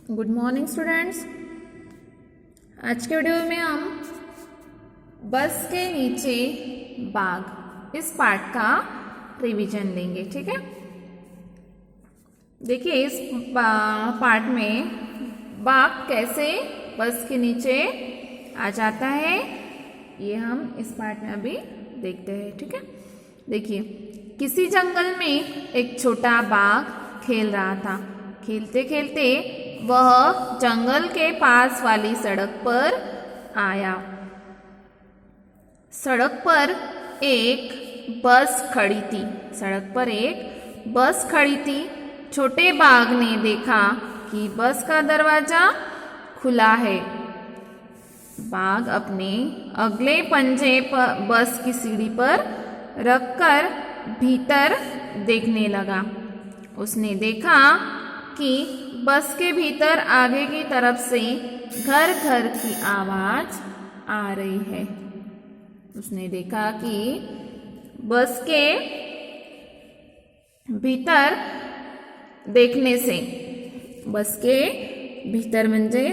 Good morning students. आज के video में हम बस के नीचे बाग इस पार्ट का रिवीजन लेंगे। ठीक है, देखिए इस पार्ट में बाग कैसे बस के नीचे आ जाता है ये हम इस पार्ट में अभी देखते हैं। ठीक है, देखिए किसी जंगल में एक छोटा बाग खेल रहा था। खेलते खेलते वह जंगल के पास वाली सड़क पर आया। सड़क पर एक बस खड़ी थी। सड़क पर एक बस खड़ी थी। छोटे बाघ ने देखा कि बस का दरवाजा खुला है। बाघ अपने अगले पंजे पर बस की सीढ़ी पर रखकर भीतर देखने लगा। उसने देखा कि बस के भीतर आगे की तरफ से घर घर की आवाज आ रही है। उसने देखा कि बस के भीतर देखने से, बस के भीतर म्हणजे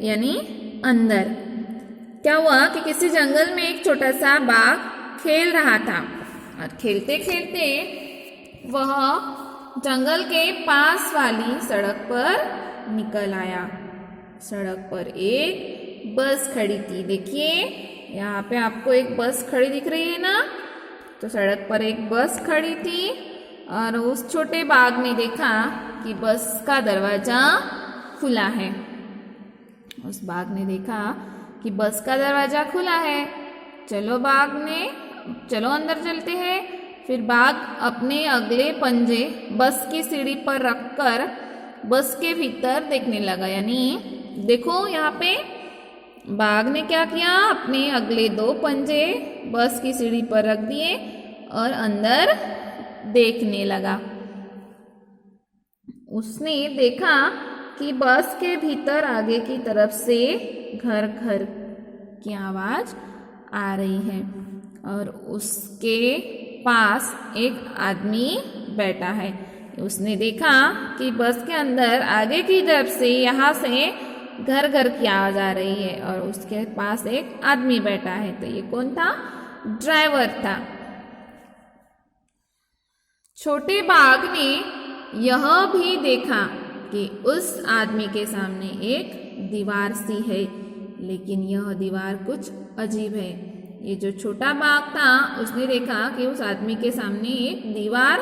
यानी अंदर, क्या हुआ कि किसी जंगल में एक छोटा सा बाघ खेल रहा था और खेलते खेलते वह जंगल के पास वाली सड़क पर निकल आया। सड़क पर एक बस खड़ी थी। देखिए यहाँ पे आपको एक बस खड़ी दिख रही है ना, तो सड़क पर एक बस खड़ी थी और उस छोटे बाघ ने देखा कि बस का दरवाजा खुला है। उस बाघ ने देखा कि बस का दरवाजा खुला है। चलो अंदर चलते हैं। फिर बाघ अपने अगले पंजे बस की सीढ़ी पर रखकर बस के भीतर देखने लगा। यानी देखो यहाँ पे बाघ ने क्या किया, अपने अगले दो पंजे बस की सीढ़ी पर रख दिए और अंदर देखने लगा। उसने देखा कि बस के भीतर आगे की तरफ से घर घर की आवाज आ रही है और उसके पास एक आदमी बैठा है। उसने देखा कि बस के अंदर आगे की तरफ से यहाँ से घर घर की आवाज आ रही है और उसके पास एक आदमी बैठा है। तो ये कौन था? ड्राइवर था। छोटे बाघ ने यह भी देखा कि उस आदमी के सामने एक दीवार सी है, लेकिन यह दीवार कुछ अजीब है। ये जो छोटा बाघ था उसने देखा कि उस आदमी के सामने एक दीवार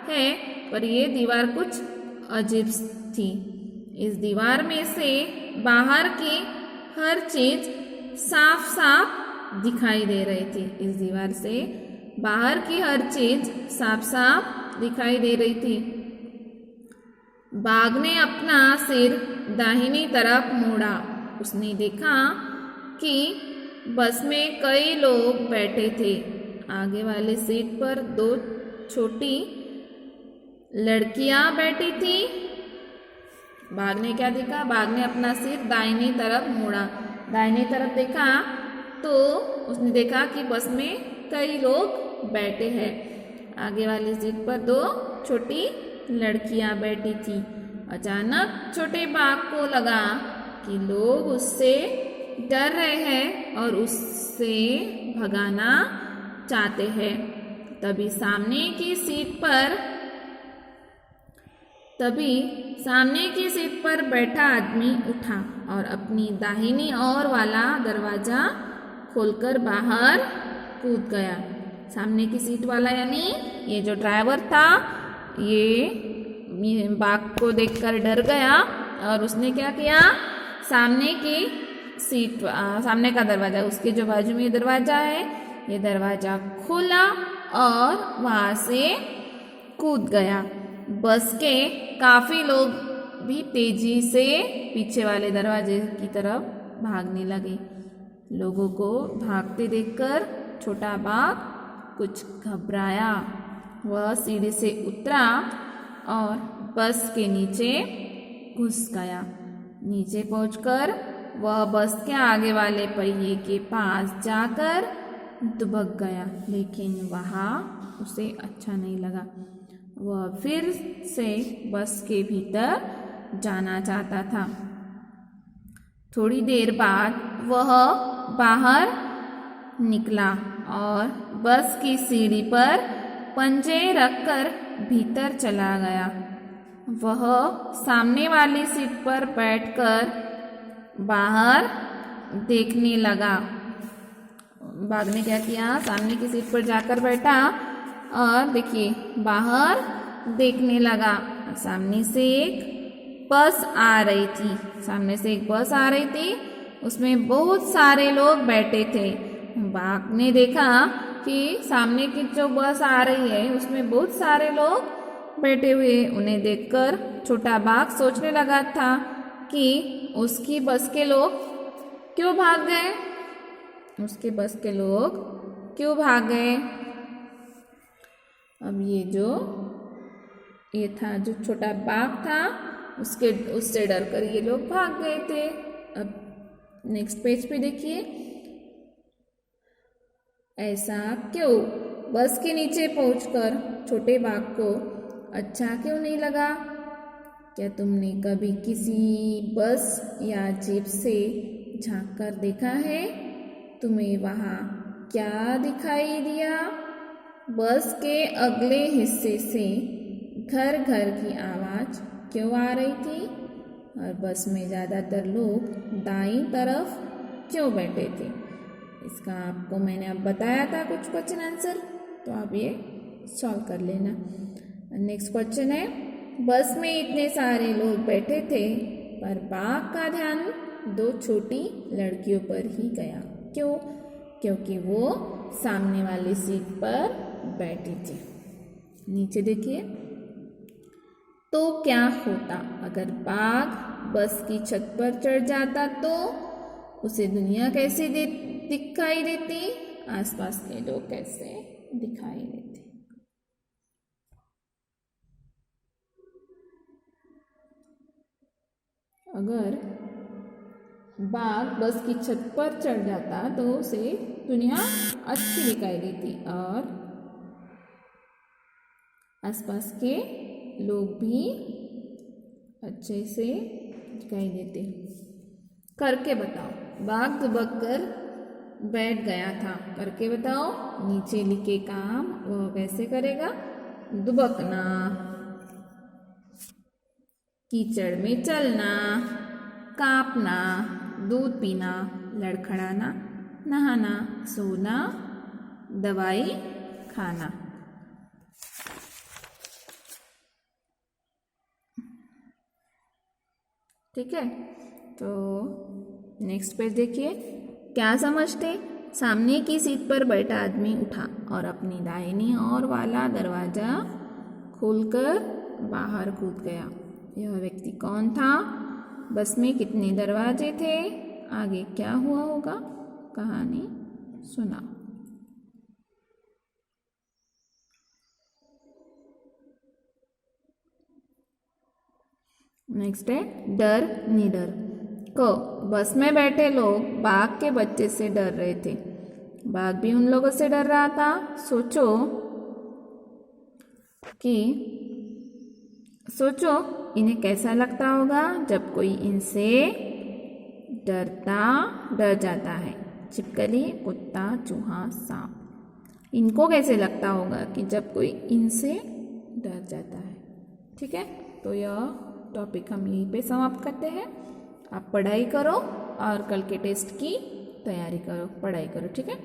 है, पर ये दीवार कुछ अजीब थी। इस दीवार में से बाहर की हर चीज साफ साफ दिखाई दे रही थी। इस दीवार से बाहर की हर चीज साफ साफ दिखाई दे रही थी। बाघ ने अपना सिर दाहिनी तरफ मोड़ा। उसने देखा कि बस में कई लोग बैठे थे। आगे वाले सीट पर दो छोटी लड़कियां बैठी थी। बाघ ने क्या देखा? बाघ ने अपना सिर दाहिनी तरफ मोड़ा। दाहिनी तरफ देखा तो उसने देखा कि बस में कई लोग बैठे हैं। आगे वाली सीट पर दो छोटी लड़कियां बैठी थी। अचानक छोटे बाघ को लगा कि लोग उससे डर रहे हैं और उससे भगाना चाहते हैं। तभी सामने की सीट पर बैठा आदमी उठा और अपनी दाहिनी ओर वाला दरवाजा खोलकर बाहर कूद गया। सामने की सीट वाला यानी ये जो ड्राइवर था, ये बाघ को देखकर डर गया और उसने क्या किया, सामने का दरवाजा, उसके जो बाजू में दरवाजा है, ये दरवाजा खोला और वहां से कूद गया। बस के काफी लोग भी तेजी से पीछे वाले दरवाजे की तरफ भागने लगे। लोगों को भागते देखकर छोटा बाघ कुछ घबराया। वह सीढ़ी से उतरा और बस के नीचे घुस गया। नीचे पहुंचकर वह बस के आगे वाले पहिए के पास जाकर दुबक गया, लेकिन वहाँ उसे अच्छा नहीं लगा। वह फिर से बस के भीतर जाना चाहता था। थोड़ी देर बाद वह बाहर निकला और बस की सीढ़ी पर पंजे रखकर भीतर चला गया। वह सामने वाली सीट पर बैठकर बाहर देखने लगा। बाघ ने क्या किया, सामने की सीट पर जाकर बैठा और देखिए बाहर देखने लगा। सामने से एक बस आ रही थी, सामने से एक बस आ रही थी, उसमें बहुत सारे लोग बैठे थे। बाघ ने देखा कि सामने की जो बस आ रही है उसमें बहुत सारे लोग बैठे हुए। उन्हें देखकर छोटा बाघ सोचने लगा था कि उसकी बस के लोग क्यों भाग गए, उसके बस के लोग क्यों भाग गए। अब ये था जो छोटा बाघ था, उससे डरकर ये लोग भाग गए थे। अब नेक्स्ट पेज पे देखिए, ऐसा क्यों? बस के नीचे पहुंचकर छोटे बाघ को अच्छा क्यों नहीं लगा? क्या तुमने कभी किसी बस या जीप से झांक कर देखा है? तुम्हें वहाँ क्या दिखाई दिया? बस के अगले हिस्से से घर घर की आवाज़ क्यों आ रही थी? और बस में ज़्यादातर लोग दाईं तरफ क्यों बैठे थे? इसका आपको मैंने अब बताया था कुछ क्वेश्चन आंसर, तो आप ये सॉल्व कर लेना। नेक्स्ट क्वेश्चन है, बस में इतने सारे लोग बैठे थे पर बाघ का ध्यान दो छोटी लड़कियों पर ही गया। क्यों? क्योंकि वो सामने वाली सीट पर बैठी थी। नीचे देखिए, तो क्या होता अगर बाघ बस की छत पर चढ़ जाता? तो उसे दुनिया कैसी दिखाई देती? आसपास के लोग कैसे दिखाई देते? अगर बाघ बस की छत पर चढ़ जाता तो उसे दुनिया अच्छी दिखाई देती और आसपास के लोग भी अच्छे से दिखाई देते। करके बताओ। बाघ दुबक कर बैठ गया था, करके बताओ। नीचे लिखे काम वह कैसे करेगा? दुबकना, कीचड़ में चलना, कांपना, दूध पीना, लड़खड़ाना, नहाना, सोना, दवाई खाना। ठीक है, तो नेक्स्ट पेज देखिए, क्या समझते? सामने की सीट पर बैठा आदमी उठा और अपनी दाहिनी ओर वाला दरवाजा खोलकर बाहर कूद गया। यह व्यक्ति कौन था? बस में कितने दरवाजे थे? आगे क्या हुआ होगा? कहानी सुना। नेक्स्ट है डर निडर। क, बस में बैठे लोग बाघ के बच्चे से डर रहे थे। बाघ भी उन लोगों से डर रहा था। सोचो इन्हें कैसा लगता होगा जब कोई इनसे डर जाता है। छिपकली, कुत्ता, चूहा, सांप। इनको कैसे लगता होगा कि जब कोई इनसे डर जाता है। ठीक है, तो यह टॉपिक हम यहीं पे समाप्त करते हैं। आप पढ़ाई करो और कल के टेस्ट की तैयारी करो, पढ़ाई करो। ठीक है।